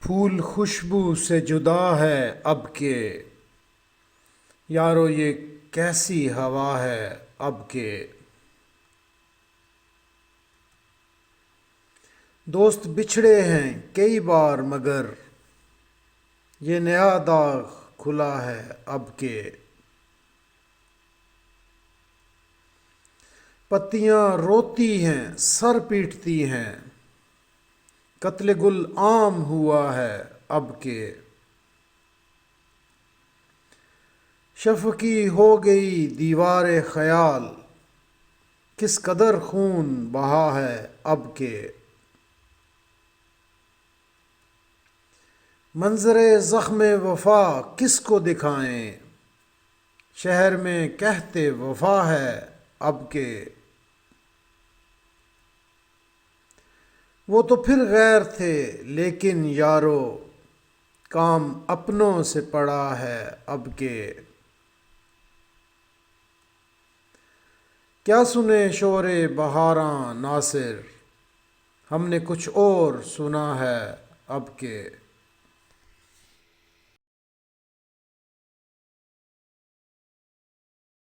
پھول خوشبو سے جدا ہے اب کے، یارو یہ کیسی ہوا ہے اب کے۔ دوست بچھڑے ہیں کئی بار مگر یہ نیا داغ کھلا ہے اب کے۔ پتیاں روتی ہیں سر پیٹتی ہیں، قتل گل عام ہوا ہے اب کے۔ شفقی ہو گئی دیوار خیال، کس قدر خون بہا ہے اب کے۔ منظر زخم وفا کس کو دکھائیں، شہر میں کہتے وفا ہے اب کے۔ وہ تو پھر غیر تھے لیکن یارو کام اپنوں سے پڑا ہے اب کے۔ کیا سنیں شور بہاراں ناصر، ہم نے کچھ اور سنا ہے اب کے۔